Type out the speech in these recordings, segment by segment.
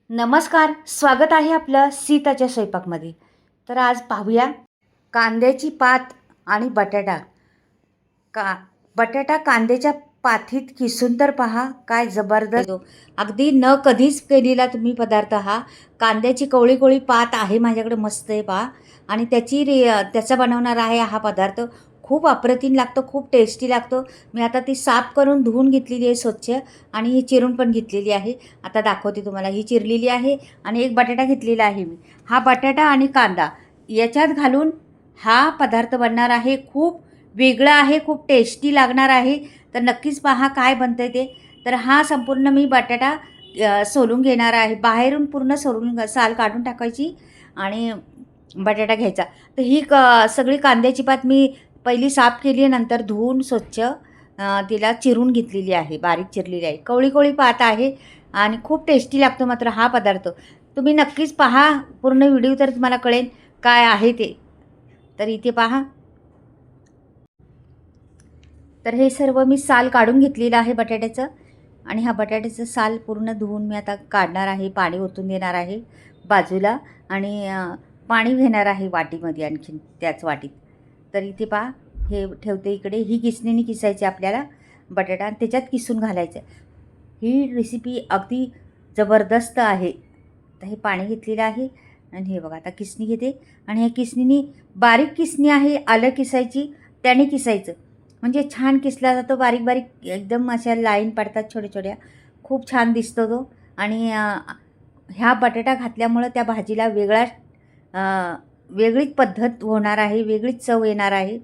नमस्कार, स्वागत आहे आपलं सीताच्या स्वयंपाकमध्ये. तर आज पाहूया कांद्याची पात आणि बटाटा. का बटाटा कांद्याच्या पातीत किसून तर पहा, काय जबरदस्त होतो. अगदी न कधीच केलेला तुम्ही पदार्थ हा. कांद्याची कवळी कवळी पात आहे माझ्याकडे, मस्त आहे पहा. आणि त्याचा बनवणार आहे हा पदार्थ. खूप अप्रतिम लागतो, खूप टेस्टी लागतो. मी आता ती साफ करून धुवून घेतलेली आहे स्वच्छ आणि ही चिरून पण घेतलेली आहे. आता दाखवते तुम्हाला. ही चिरलेली आहे आणि एक बटाटा घेतलेला आहे मी. हा बटाटा आणि कांदा याच्यात घालून हा पदार्थ बनणार आहे. खूप वेगळं आहे, खूप टेस्टी लागणार आहे. तर नक्कीच पहा काय बनतं ते. तर हा संपूर्ण मी बटाटा सोलून घेणार आहे. बाहेरून पूर्ण सोलून साल काढून टाकायची आणि बटाटा घ्यायचा. तर ही सगळी कांद्याची पात मी पहिली साफ केली आहे, नंतर धुवून स्वच्छ तिला चिरून घेतलेली आहे, बारीक चिरलेली आहे. कवळी कवळी पात आहे आणि खूप टेस्टी लागतो मात्र हा पदार्थ. तुम्ही नक्कीच पहा पूर्ण व्हिडिओ, तर तुम्हाला कळेल काय आहे ते. तर इथे पहा. तर हे सर्व मी साल काढून घेतलेलं आहे बटाट्याचं आणि हा बटाट्याचं साल पूर्ण धुवून मी आता काढणार आहे. पाणी ओतून देणार आहे बाजूला आणि पाणी घेणार आहे वाटीमध्ये, आणखीन त्याच वाटीत. तर इथे पहा, हे ठेवते इकडे. ही किसणीने किसायची आपल्याला बटाटा आणि त्याच्यात किसून घालायचं. ही रेसिपी अगदी जबरदस्त आहे. तर हे पाणी घेतलेलं आहे आणि हे बघा आता किसणी घेते आणि ह्या किसणीने, बारीक किसणी आहे आलं किसायची, त्याने किसायचं म्हणजे छान किसला जातो. बारीक बारीक एकदम अशा लाईन पडतात छोट्या छोट्या, खूप छान दिसतो तो. आणि ह्या बटाटा घातल्यामुळं त्या भाजीला वेगळीच पद्धत होणार आहे, वेगळीच चव येणार आहे.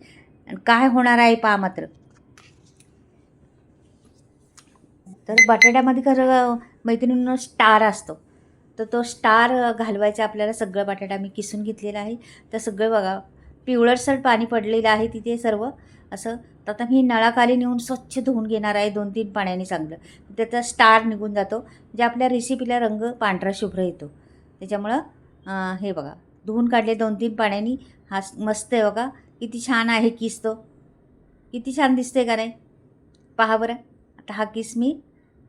काय होणार आहे पहा मात्र. तर बटाट्यामध्ये खरं मैत्रिणींनो स्टार असतो, तर तो स्टार घालवायचा आपल्याला. सगळं बटाटा मी किसून घेतलेला आहे. तर सगळं बघा पिवळसर पाणी पडलेलं आहे तिथे सर्व असं. तर आता मी नळाखाली नेऊन स्वच्छ धुवून घेणार आहे 2-3 पाण्याने चांगलं. त्याचा स्टार निघून जातो, म्हणजे आपल्या रेसिपीला रंग पांढरा शुभ्र येतो. त्याच्यामुळं हे बघा धुवून काढले 2-3 पाण्याने. हा मस्त आहे बघा, किती छान आहे किस तो. किती छान दिसते का नाही पहा बरं. आता हा किस मी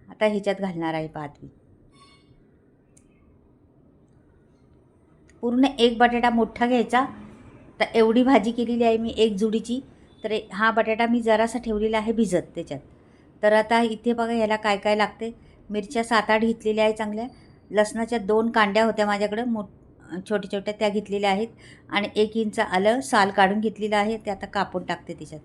आता ह्याच्यात घालणार आहे पाहत मी. पूर्ण एक बटाटा मोठा घ्यायचा. तर एवढी भाजी केलेली आहे मी एक जुडीची. तर हा बटाटा मी जरासा ठेवलेला आहे भिजत त्याच्यात. तर आता इथे बघा ह्याला काय काय लागते. मिरच्या 7-8 घेतलेल्या आहे चांगल्या. लसणाच्या 2 कांड्या होत्या माझ्याकडं छोट्या छोट्या, त्या घेतलेल्या आहेत. आणि 1 इंच आलं साल काढून घेतलेलं आहे, ते आता कापून टाकते त्याच्यात.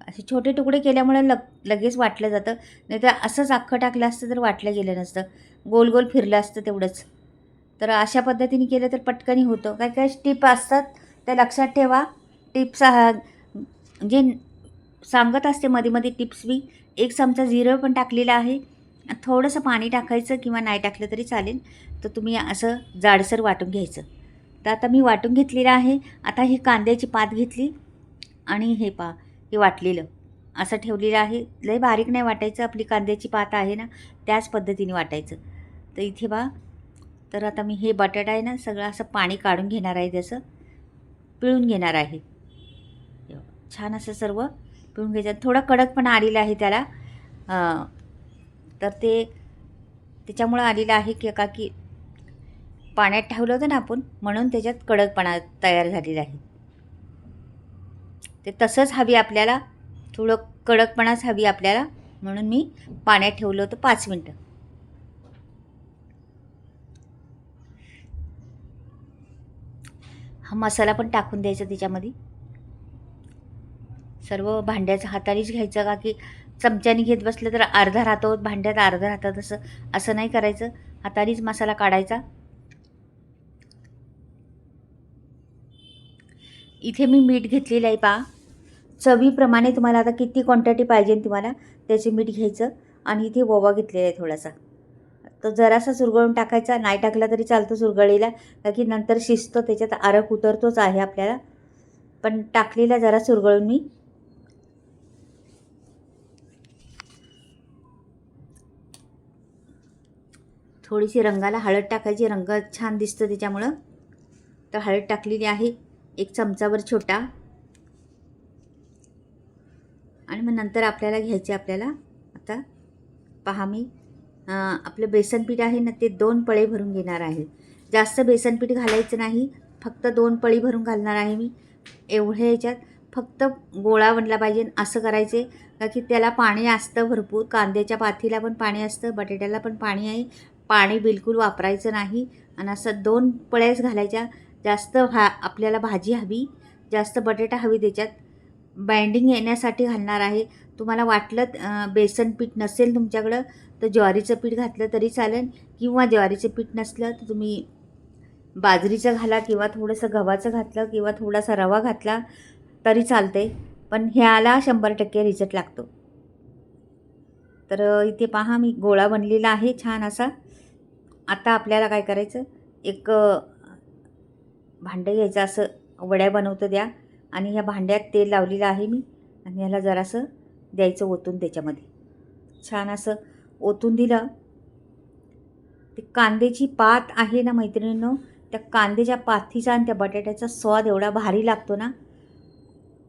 असे छोटे तुकडे केल्यामुळे लगेच वाटलं जातं. नाहीतर असंच अख्खं टाकलं असतं तर वाटलं गेलं नसतं, गोल गोल फिरलं असतं तेवढंच. तर अशा पद्धतीने केलं तर पटकनी होतं. काही काही टिप असतात त्या लक्षात ठेवा. टिप्स म्हणजे सांगत असते मध्ये मध्ये टिप्स मी. 1 चमचा जिरं पण टाकलेलं आहे. थोडंसं पाणी टाकायचं किंवा नाही टाकलं तरी चालेल. तर तुम्ही असं जाडसर वाटून घ्यायचं. तर आता मी वाटून घेतलेलं आहे. आता ही कांद्याची पात घेतली आणि हे पहा हे वाटलेलं असं ठेवलेलं आहे. लय बारीक नाही वाटायचं, आपली कांद्याची पात आहे ना त्याच पद्धतीने वाटायचं. तर इथे पहा. तर आता मी हे बटाटा आहे ना सगळं असं पाणी काढून घेणार आहे, त्याचं पिळून घेणार आहे. छान असं सर्व पिळून घ्यायचं. थोडा कडकपणा आलेला आहे त्याला. तर ते त्याच्यामुळं आलेलं आहे की पाण्यात ठेवलं होतं ना आपण, म्हणून त्याच्यात कडकपणा तयार झालेला आहे. ते तसंच हवी आपल्याला, थोडं कडकपणाच हवी आपल्याला, म्हणून मी पाण्यात ठेवलं होतं 5 मिनटं. हा मसाला पण टाकून द्यायचा त्याच्यामध्ये. सर्व भांड्याचं हातानेच घ्यायचं, का की चमच्याने घेत बसलं तर अर्धा राहतो भांड्यात, अर्धा राहतात. असं नाही करायचं, हातानेच मसाला काढायचा. इथे मी मीठ घेतलेलं आहे पहा. चवीप्रमाणे तुम्हाला आता किती क्वांटिटी पाहिजे तुम्हाला त्याचे मीठ घ्यायचं. आणि इथे ओवा घेतलेला आहे थोडासा, तो जरासा चुरगळून टाकायचा. नाही टाकला तरी चालतो चुरगळीला, का की नंतर शिजतो त्याच्यात, आरक उतरतोच आहे आपल्याला. पण टाकलेला जरा चुरगळून मी. थोडीशी रंगाला हळद टाकायची, रंग छान दिसतो त्याच्यामुळं. तर हळद टाकलेली आहे 1 चमचाभर छोटा. आणि मग नंतर आपल्याला घ्यायचे आपल्याला आता पहा मी आपलं बेसन पीठ आहे ना ते 2 पळे भरून घेणार आहे. जास्त बेसन पीठ घालायचं नाही, फक्त 2 पळी भरून घालणार आहे मी. एवढ्या याच्यात फक्त गोळा बनला पाहिजे असं करायचे, का की त्याला पाणी असतं भरपूर. कांद्याच्या पाथीला पण पाणी असतं, बटाट्याला पण पाणी आहे. पाणी बिलकुल वापरायचं नाही आणि असं 2 पळ्याच घालायच्या. जास्त आपल्याला भाजी हवी, जास्त बटाटा हवी त्याच्यात. बाइंडिंग येण्यासाठी घालणार आहे. तुम्हाला वाटलं बेसन पीठ नसेल तुमच्याकडं तर ज्वारीचं पीठ घातलं तरी चालेल, किंवा ज्वारीचं पीठ नसलं तर तुम्ही बाजरीचं घाला, किंवा थोडंसं गव्हाचं घातलं, किंवा थोडासा रवा घातला तरी चालते. पण ह्याला 100% रिझल्ट लागतो. तर इथे पहा मी गोळा बनलेला आहे छान असा. आता आपल्याला काय करायचं, एक भांडं घ्यायचं, असं वड्या बनवतं द्या, आणि ह्या भांड्यात तेल लावलेलं आहे मी, आणि ह्याला जरासं द्यायचं ओतून. त्याच्यामध्ये छान असं ओतून दिलं. ते कांद्याची पात आहे ना मैत्रिणींनो, त्या कांद्याच्या पाथीचा आणि त्या बटाट्याचा स्वाद एवढा भारी लागतो ना,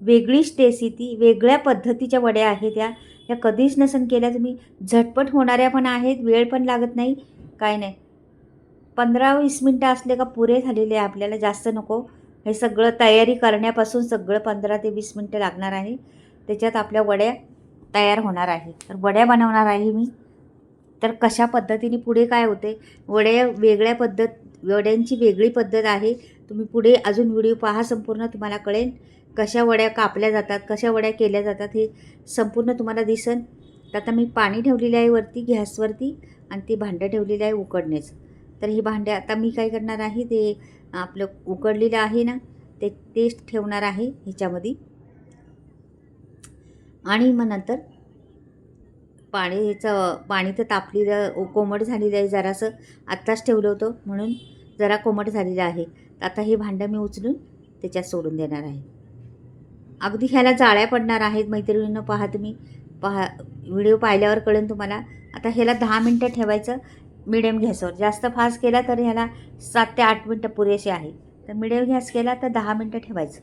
वेगळीच टेस्ट येते. वेगळ्या पद्धतीच्या वड्या आहेत त्या कधीच नसन केल्या तुम्ही. झटपट होणाऱ्या पण आहेत, वेळ पण लागत नाही, काय नाही. 15-20 मिनटं असले का पुरे झालेले आहे आपल्याला, जास्त नको. हे सगळं तयारी करण्यापासून सगळं 15 ते 20 मिनटं लागणार आहे. त्याच्यात आपल्या वड्या तयार होणार आहे. तर वड्या बनवणार आहे मी. तर कशा पद्धतीने पुढे काय होते, वड्यांची वेगळी पद्धत आहे. तुम्ही पुढे अजून व्हिडिओ पहा, संपूर्ण तुम्हाला कळेल. कशा वड्या कापल्या जातात, कशा वड्या केल्या जातात, हे संपूर्ण तुम्हाला दिसेल. तर आता मी पाणी ठेवलेलं आहे वरती गॅसवरती, आणि ते भांडं ठेवलेलं आहे उकडण्याचं. तर ही भांडे आता मी काय करणार आहे, ते आपलं उकडलेलं आहे ना ते ठेवणार आहे ह्याच्यामध्ये. आणि मग नंतर पाणी तर तापलेलं कोमट झालेलं आहे. जरासं आत्ताच ठेवलं होतं म्हणून जरा कोमट झालेलं आहे. आता हे भांडं मी उचलून त्याच्यात सोडून देणार आहे. अगदी ह्याला जाळ्या पडणार आहेत मैत्रिणींनो. पहा तुम्ही, व्हिडिओ पाहिल्यावर कळेल तुम्हाला. आता ह्याला 10 मिनटं ठेवायचं मिडियम गॅसवर. जास्त फास्ट केला तर ह्याला 7 ते 8 मिनटं पुरेसे आहे. तर मिडियम गॅस केला तर 10 मिनटं ठेवायचं.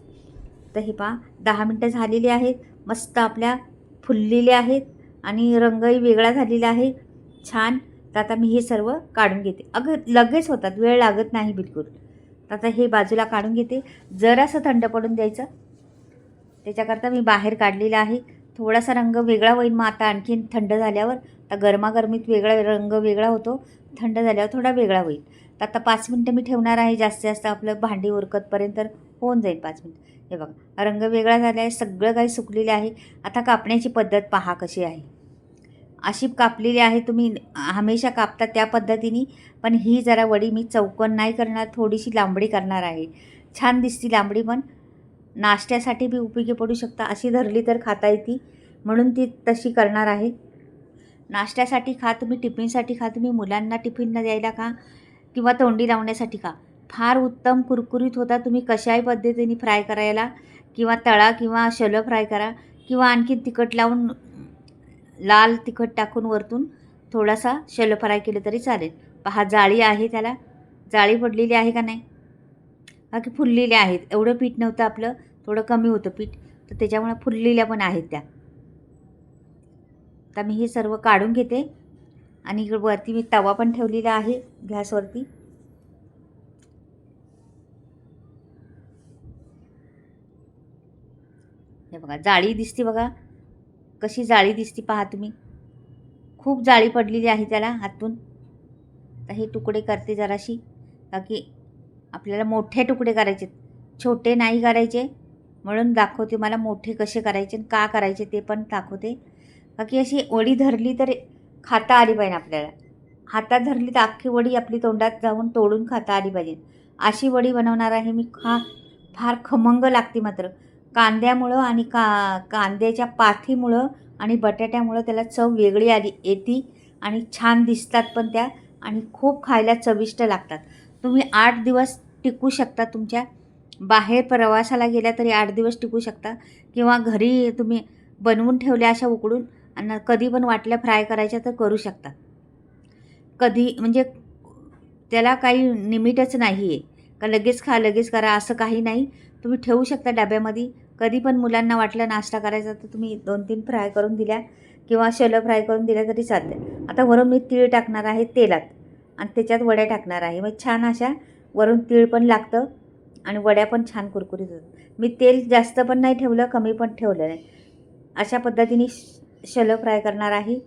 तर हे पहा 10 मिनटं झालेली आहेत, मस्त आपल्या फुललेल्या आहेत, आणि रंगही वेगळा झालेला आहे छान. तर आता मी हे सर्व काढून घेते. लगेच होतात, वेळ लागत नाही बिलकुल. तर आता हे बाजूला काढून घेते. जरासं थंड पडून द्यायचं, त्याच्याकरता मी बाहेर काढलेलं आहे. थोडासा रंग वेगळा होईल मग आता आणखीन थंड झाल्यावर. तर गरमागरमीत वेगळा रंग वेगळा होतो, थंड झाल्यावर थोडा वेगळा होईल. तर आता 5 मिनटं मी ठेवणार आहे. जास्तीत जास्त आपलं भांडी उरकतपर्यंत होऊन जाईल 5 मिनटं. हे बघा रंग वेगळा झाला आहे, सगळं काही सुकलेलं आहे. आता कापण्याची पद्धत पहा कशी आहे. अशी कापलेली आहे, तुम्ही हमेशा कापता त्या पद्धतीने, पण ही जरा वडी मी चौकोन नाही करणार, थोडीशी लांबडी करणार आहे. छान दिसती लांबडी, पण नाश्त्यासाठी बी उपयोगी पडू शकता. अशी धरली तर खाता येते, म्हणून ती तशी करणार आहे. नाश्त्यासाठी खा तुम्ही, टिफिनसाठी खा तुम्ही, मुलांना टिफिनला द्यायला खा, किंवा तोंडी लावण्यासाठी खा. फार उत्तम कुरकुरीत होता. तुम्ही कशाही पद्धतीने फ्राय करायला, किंवा तळा, किंवा शॅलो फ्राय करा, किंवा आणखी तिखट लावून लाल तिखट टाकून वरतून थोडासा शॅलो फ्राय केलं तरी चालेल. पहा जाळी आहे, त्याला जाळी पडलेली आहे का नाही, बाकी फुललेल्या आहेत. एवढं पीठ नव्हतं आपलं, थोडं कमी होतं पीठ, तर त्याच्यामुळे फुललेल्या पण आहेत त्या. आता मी हे सर्व काढून घेते, आणि इकडे वरती मी तवा पण ठेवलेला आहे गॅसवरती. हे बघा जाळी दिसते, बघा कशी जाळी दिसते पहा तुम्ही. खूप जाळी पडलेली आहे त्याला हातून. तर हे तुकडे करते जराशी, बाकी आपल्याला मोठे तुकडे करायचे, छोटे नाही करायचे. म्हणून दाखवते मला मोठे कसे करायचे आणि का करायचे ते पण दाखवते. बाकी अशी वडी धरली तर खाता आली पाहिजे आपल्याला. हातात धरली तर अख्खी वडी आपली तोंडात जाऊन तोडून खाता आली पाहिजे. अशी वडी बनवणार आहे मी. फार खमंग लागते मात्र. कांद्यामुळं आणि कांद्याच्या पाथीमुळं आणि बटाट्यामुळं त्याला चव वेगळी येते, आणि छान दिसतात पण त्या, आणि खूप खायला चविष्ट लागतात. तुम्ही 8 दिवस टिकू शकता. तुमच्या बाहेर प्रवासाला गेल्या तरी 8 दिवस टिकू शकता, किंवा घरी तुम्ही बनवून ठेवल्या अशा उकडून, आणि कधी पण वाटल्या फ्राय करायच्या तर करू शकता. कधी म्हणजे त्याला काही लिमिटच नाही आहे का लगेच खा लगेच करा असं काही नाही. तुम्ही ठेवू शकता डब्यामध्ये. कधी पण मुलांना वाटलं नाश्ता करायचा तर तुम्ही 2-3 फ्राय करून दिल्या, किंवा शॅलो फ्राय करून दिलं तरी चालते. आता वरून मी तीळ टाकणार आहे तेलात आणि त्याच्यात वड्या टाकणार आहे. मग छान अशा वरून तीळ पण लागतं आणि वड्या पण छान कुरकुरीत होतात. मी तेल जास्त पण नाही ठेवलं, कमी पण ठेवलं नाही. अशा पद्धतीने शॅलो फ्राय करणार आहे.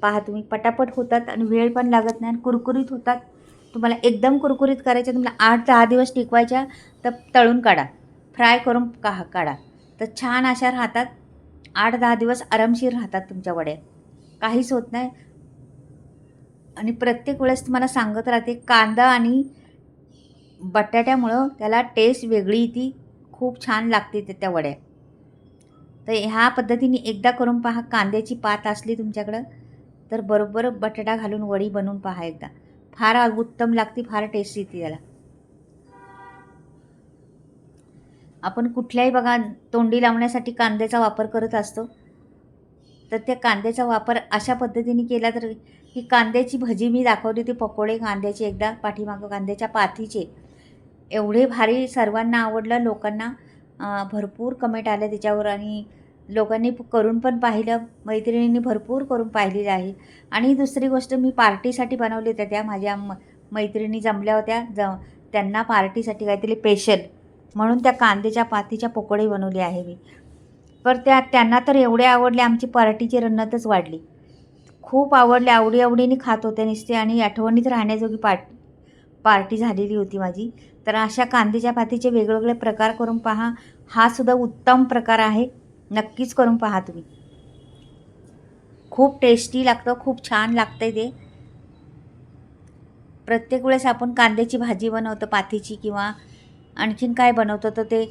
पहा तुम्ही, पटापट होतात आणि वेळ पण लागत नाही आणि कुरकुरीत होतात. तुम्हाला एकदम कुरकुरीत करायच्या, तुम्हाला 8-10 दिवस टिकवायच्या तर तळून काढा, फ्राय करून काढा तर छान अशा राहतात. 8-10 दिवस आरामशीर राहतात तुमच्या वड्या, काहीच होत नाही. आणि प्रत्येक वेळेस तुम्हाला सांगत राहते, कांदा आणि बटाट्यामुळं त्याला टेस्ट वेगळी ती खूप छान लागते त्या वड्या. तर ह्या पद्धतीने एकदा करून पहा. कांद्याची पात असली तुमच्याकडं तर बरोबर बटाटा घालून वडी बनवून पहा एकदा. फार उत्तम लागते, फार टेस्ट येते त्याला. आपण कुठल्याही बघा तोंडी लावण्यासाठी कांद्याचा वापर करत असतो, तर त्या कांद्याचा वापर अशा पद्धतीने केला तर ही कांद्याची भजी मी दाखवली होती, पकोडे कांद्याचे एकदा पाठीमागं, कांद्याच्या पातीचे एवढे भारी सर्वांना आवडलं. लोकांना भरपूर कमेंट आल्या त्याच्यावर आणि लोकांनी करून पण पाहिलं. मैत्रिणींनी भरपूर करून पाहिलेलं आहे. आणि दुसरी गोष्ट, मी पार्टीसाठी बनवले होत्या. त्या माझ्या मैत्रिणी जमल्या होत्या, त्यांना पार्टीसाठी काहीतरी स्पेशल म्हणून त्या कांद्याच्या पातीच्या पकोडे बनवले आहे मी. पण त्यांना तर एवढे आवडले, आमची पार्टीची रन्नतच वाढली. खूप आवडले, आवडीने खात होते नुसते आणि आठवणीत राहण्याजोगी पार्टी झालेली होती माझी. तर अशा कांद्याच्या पातीचे वेगवेगळे प्रकार करून पहा. हा सुद्धा उत्तम प्रकार आहे, नक्कीच करून पहा तुम्ही. खूप टेस्टी लागतं, खूप छान लागतं ते. प्रत्येक वेळेस आपण कांद्याची भाजी बनवतो पातीची किंवा आणखीन काय बनवतो, तर ते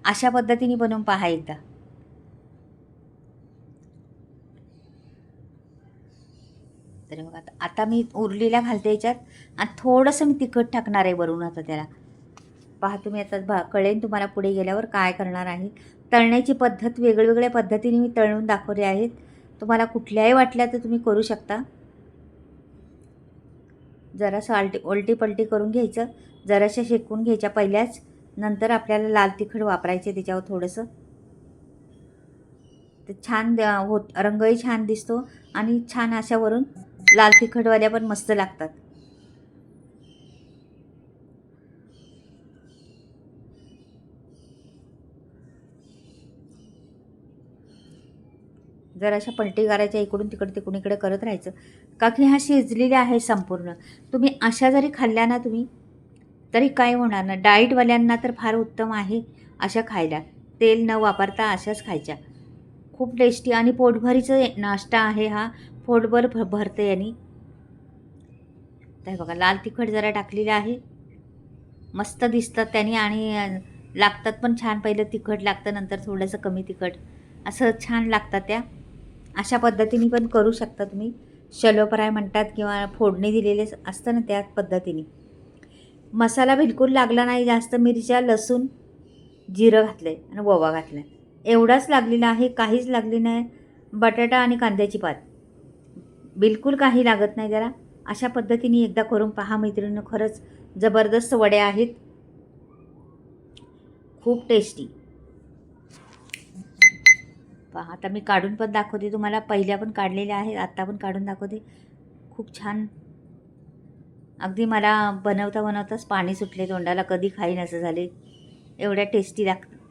अशा पद्धतीने बनवून पहा एकदा. तर बघा, आता मी उरलेल्या घालते याच्यात आणि थोडंसं मी तिखट टाकणार आहे वरून. आता त्याला पहा तुम्ही, आता कळेल तुम्हाला पुढे गेल्यावर काय करणार आहे. तळण्याची पद्धत वेगवेगळ्या पद्धतीने मी तळून दाखवले आहेत. तुम्हाला कुठल्याही वाटल्या तर तुम्ही करू शकता. जरासं उलटी पलटी करून घ्यायचं, जराशा शेकून घ्यायच्या पहिल्याच, नंतर आपल्याला लाल तिखट वापरायचे त्याच्यावर थोडंसं. ते छान रंगही छान दिसतो आणि छान अशावरून लाल तिखटवाल्या पण मस्त लागतात. जराशा पलटी करायच्या, इकडून तिकडून इकडे करत राहायचं, का की ह्या शिजलेल्या आहे संपूर्ण. तुम्ही अशा जरी खाल्ल्या ना तुम्ही तरी काय होणार ना. डाएटवाल्यांना तर फार उत्तम आहे अशा खायला, तेल न वापरता अशाच खायच्या. खूप टेस्टी आणि पोटभरीचं नाश्ता आहे हा, पोटभर भरते यांनी. तर बघा, लाल तिखट जरा टाकलेलं आहे, मस्त दिसतात त्याने आणि लागतात पण छान. पहिलं तिखट लागतं, नंतर थोडंसं कमी तिखट, असं छान लागतात त्या. अशा पद्धतीने पण करू शकता तुम्ही. शॅलो फ्राय म्हणतात किंवा फोडणी दिलेले असतं ना, त्या पद्धतीने. मसाला बिलकुल लागला नाही जास्त. मिरच्या, लसूण, जिरं घातलं आहे आणि ओवा घातला आहे, एवढाच लागलेला आहे, काहीच लागले नाही. बटाटा आणि कांद्याची पात, बिलकुल काही लागत नाही त्याला. अशा पद्धतीने एकदा करून पहा मैत्रिणींनो, खरंच जबरदस्त वड्या आहेत, खूप टेस्टी. पहा, आता मी काढून पण दाखवते तुम्हाला. पहिल्या पण काढलेल्या आहेत, आत्ता पण काढून दाखवते. खूप छान, अगदी मला बनवताच पाणी सुटले तोंडाला, कधी खाईन असं झाले. एवढ्या टेस्टी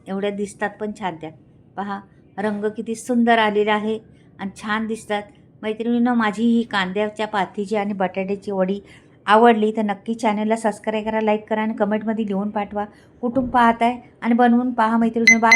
एवढ्या दिसतात पण छान त्या. पहा, रंग किती सुंदर आलेला आहे आणि छान दिसतात. मैत्रिणींनो, माझी ही कांद्याच्या पातीची आणि बटाट्याची वडी आवडली तर नक्की चॅनलला सबस्क्राईब करा, लाईक करा आणि कमेंटमध्ये लिहून पाठवा कुठून पाहत आहे आणि बनवून पहा मैत्रिणींनो. बाय.